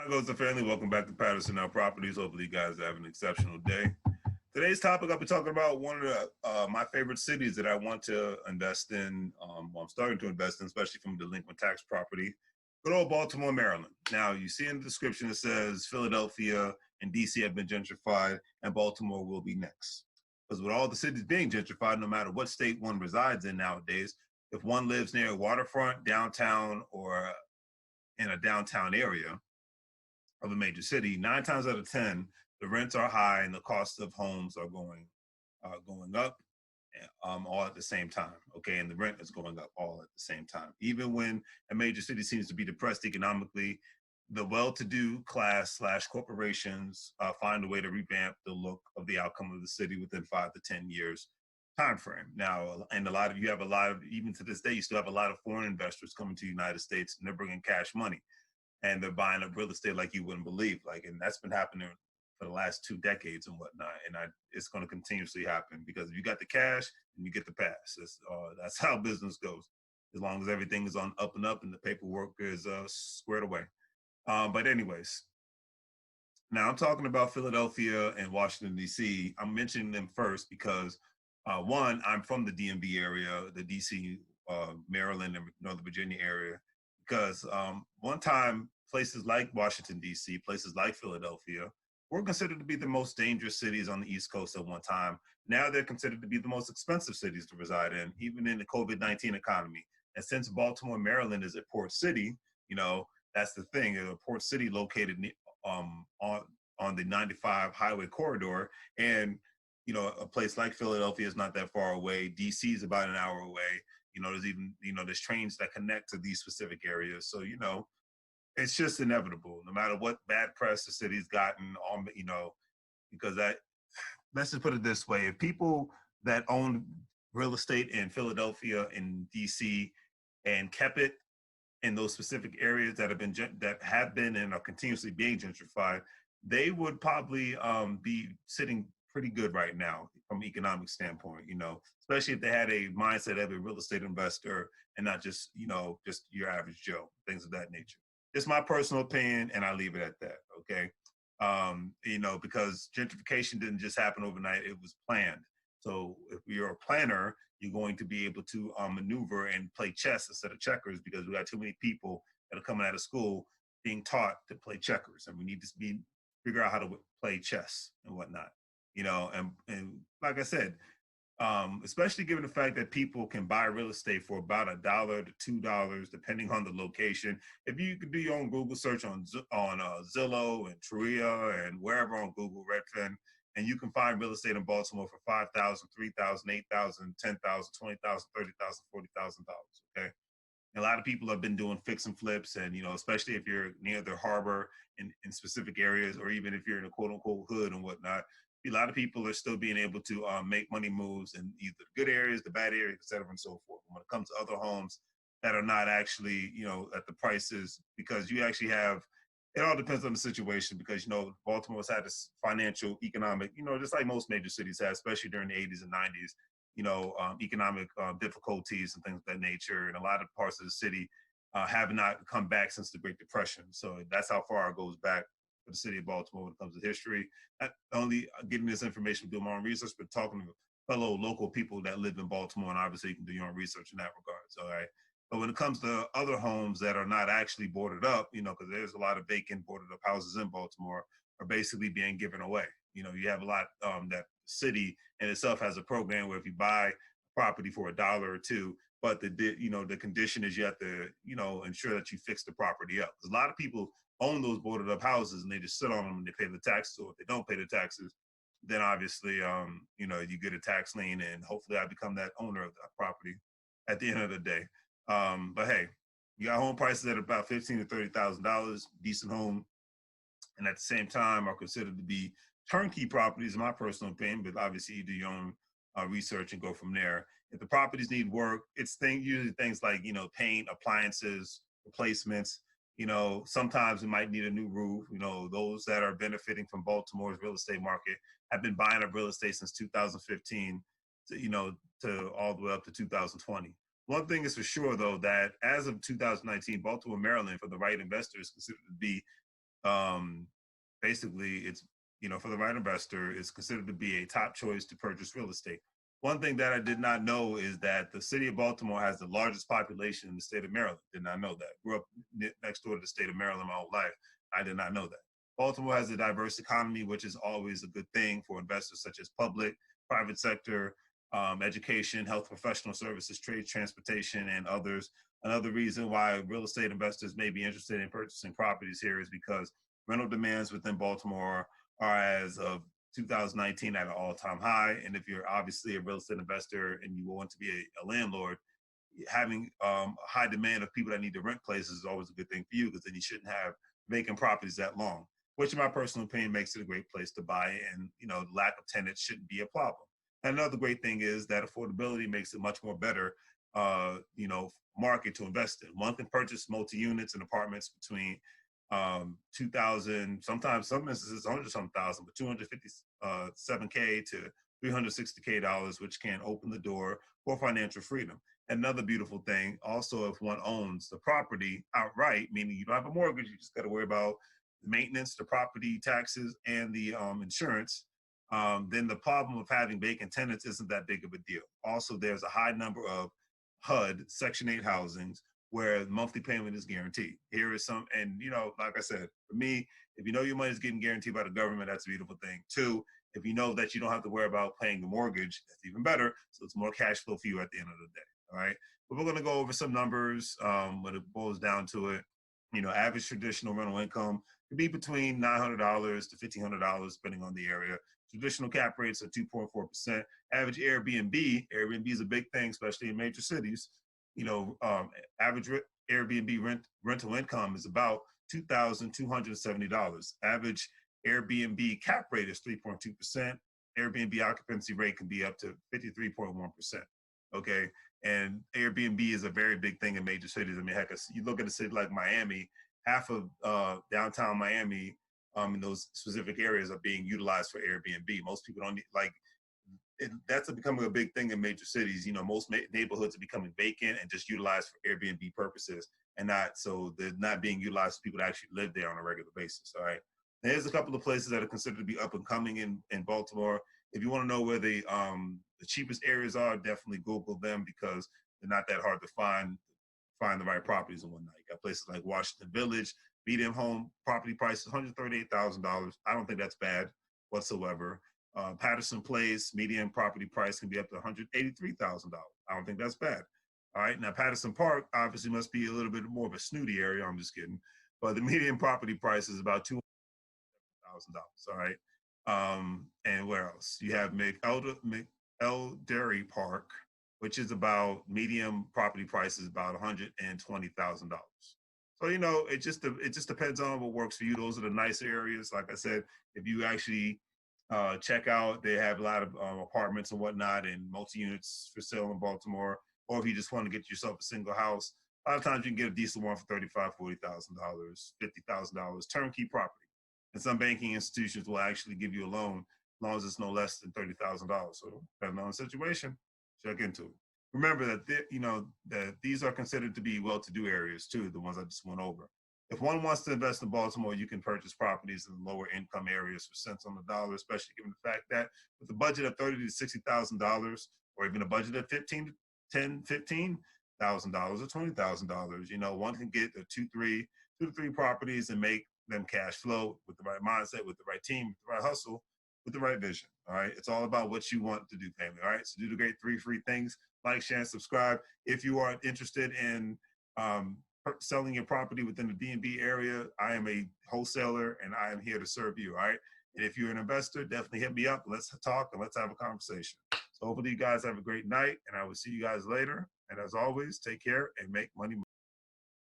Hi, goes the family. Welcome back to Patterson Now Properties. Hopefully, you guys have an exceptional day. Today's topic, I'll be talking about one of my favorite cities that I want to invest in. I'm starting to invest in, especially from delinquent tax property. Good old Baltimore, Maryland. Now, you see in the description it says Philadelphia and DC have been gentrified, and Baltimore will be next. Because with all the cities being gentrified, no matter what state one resides in nowadays, if one lives near a waterfront, downtown, or in a downtown area of a major city, 9 times out of 10, the rents are high and the cost of homes are going up all at the same time. Okay, and the rent is going up all at the same time. Even when a major city seems to be depressed economically, the well-to-do class slash corporations find a way to revamp the look of the outcome of the city within 5 to 10 years time frame. Now, and you have a lot of, even to this day, you still have a lot of foreign investors coming to the United States, and they're bringing cash money and they're buying up real estate like you wouldn't believe. And that's been happening for the last 2 decades and whatnot. And it's going to continuously happen because if you got the cash, and you get the pass. That's how business goes. As long as everything is on up and up and the paperwork is squared away. But anyways, now I'm talking about Philadelphia and Washington D.C. I'm mentioning them first because one, I'm from the DMV area, the D.C., Maryland, and Northern Virginia area. Because one time, places like Washington D.C., places like Philadelphia, were considered to be the most dangerous cities on the East Coast at one time. Now they're considered to be the most expensive cities to reside in, even in the COVID-19 economy. And since Baltimore, Maryland is a port city, that's the thing. A port city located um, on on the 95 highway corridor, and a place like Philadelphia is not that far away. DC is about an hour away. There's even there's trains that connect to these specific areas. So it's just inevitable, no matter what bad press the city's gotten on. Because let's just put it this way: if people that own real estate in Philadelphia and DC and kept it in those specific areas that have been and are continuously being gentrified, they would probably be sitting pretty good right now from an economic standpoint. Especially if they had a mindset of a real estate investor and not just your average Joe, things of that nature. It's my personal opinion, and I leave it at that. Okay. Because gentrification didn't just happen overnight; it was planned. So if you're a planner, you're going to be able to maneuver and play chess instead of checkers because we got too many people that are coming out of school being taught to play checkers, and we need to figure out how to play chess and whatnot. And like I said, especially given the fact that people can buy real estate for about $1 to $2, depending on the location. If you could do your own Google search on Zillow and Trulia and wherever on Google, Redfin, and you can find real estate in Baltimore for 5,000, 3,000, 8,000, 10,000, 20,000, 30,000, $40,000. Okay. And a lot of people have been doing fix and flips, and especially if you're near the harbor in specific areas, or even if you're in a quote unquote hood and whatnot, a lot of people are still being able to make money moves in either the good areas, the bad areas, et cetera, and so forth. And when it comes to other homes that are not actually, at the prices, because you actually have, it all depends on the situation, because, Baltimore's had this financial, economic, just like most major cities have, especially during the 80s and 90s, economic difficulties and things of that nature. And a lot of parts of the city have not come back since the Great Depression. So that's how far it goes back for the city of Baltimore when it comes to history. Not only getting this information, doing my own research, but talking to fellow local people that live in Baltimore, and obviously you can do your own research in that regard. So, all right. But when it comes to other homes that are not actually boarded up, because there's a lot of vacant boarded up houses in Baltimore, are basically being given away. You have a lot that city in itself has a program where if you buy property for $1 or two, but the condition is you have to ensure that you fix the property up. Because a lot of people own those boarded up houses and they just sit on them and they pay the taxes. Or if they don't pay the taxes, then obviously you get a tax lien, and hopefully I become that owner of that property at the end of the day. But hey, you got home prices at about $15,000 to $30,000, decent home, and at the same time are considered to be turnkey properties, in my personal opinion. But obviously, you do your own research and go from there. If the properties need work, it's usually things like paint, appliances, replacements. Sometimes we might need a new roof. Those that are benefiting from Baltimore's real estate market have been buying up real estate since 2015 to all the way up to 2020. One thing is for sure, though, that as of 2019, Baltimore, Maryland, for the right investors, considered to be um, basically it's, for the right investor, it's considered to be a top choice to purchase real estate. One thing that I did not know is that the city of Baltimore has the largest population in the state of Maryland. Did not know that. Grew up next door to the state of Maryland my whole life. I did not know that. Baltimore has a diverse economy, which is always a good thing for investors such as public, private sector, education, health professional services, trade, transportation, and others. Another reason why real estate investors may be interested in purchasing properties here is because rental demands within Baltimore are, as of 2019, at an all-time high. And if you're obviously a real estate investor and you want to be a landlord, having a high demand of people that need to rent places is always a good thing for you, because then you shouldn't have vacant properties that long, which in my personal opinion makes it a great place to buy. And lack of tenants shouldn't be a problem. And another great thing is that affordability makes it much more better, market to invest in. One can purchase multi-units and apartments between 2,000, sometimes some instances 100 some thousand, but 257K to $360K, which can open the door for financial freedom. Another beautiful thing, also, if one owns the property outright, meaning you don't have a mortgage, you just got to worry about the maintenance, the property taxes, and the insurance. Then the problem of having vacant tenants isn't that big of a deal. Also, there's a high number of HUD Section 8 housings where the monthly payment is guaranteed. Here is some, and like I said, for me, if you know your money is getting guaranteed by the government, that's a beautiful thing. Two, if you know that you don't have to worry about paying the mortgage, that's even better. So it's more cash flow for you at the end of the day. All right. But we're going to go over some numbers when it boils down to it. Average traditional rental income could be between $900 to $1,500, depending on the area. Traditional cap rates are 2.4%. Average Airbnb is a big thing, especially in major cities. Average Airbnb rental income is about $2,270. Average Airbnb cap rate is 3.2%. Airbnb occupancy rate can be up to 53.1%. Okay. And Airbnb is a very big thing in major cities. I mean, heck, you look at a city like Miami, half of downtown Miami in those specific areas are being utilized for Airbnb. Most people don't that's becoming a big thing in major cities. Most neighborhoods are becoming vacant and just utilized for Airbnb purposes, and they're not being utilized for people to actually live there on a regular basis. All right. There's a couple of places that are considered to be up and coming in Baltimore. If you want to know where the cheapest areas are, definitely Google them, because they're not that hard to find the right properties and whatnot. You got places like Washington Village, median home property price is $138,000. I don't think that's bad whatsoever. Patterson Place, median property price can be up to $183,000. I don't think that's bad. All right. Now, Patterson Park obviously must be a little bit more of a snooty area. I'm just kidding. But the median property price is about $200,000. All right. And where else? You have McElderry Park, which is about median property price is about $120,000. So it just depends on what works for you. Those are the nicer areas. Like I said, if you actually check out, they have a lot of apartments and whatnot and multi-units for sale in Baltimore. Or if you just want to get yourself a single house, a lot of times you can get a decent one for $35,000, $40,000, $50,000 turnkey property. And some banking institutions will actually give you a loan as long as it's no less than $30,000. So depending on the situation, check into it. Remember that that these are considered to be well-to-do areas too, the ones I just went over. If one wants to invest in Baltimore, you can purchase properties in lower income areas for cents on the dollar, especially given the fact that with a budget of $30,000 to $60,000, or even a budget of $15,000 or $20,000, one can get two to three properties and make them cash flow with the right mindset, with the right team, with the right hustle, with the right vision. All right. It's all about what you want to do, family. All right. So do the great three free things: like, share, and subscribe. If you are interested in selling your property within the DMV area, I am a wholesaler and I am here to serve you. All right. And if you're an investor, definitely hit me up. Let's talk and let's have a conversation. So hopefully you guys have a great night, and I will see you guys later. And as always, take care and make money.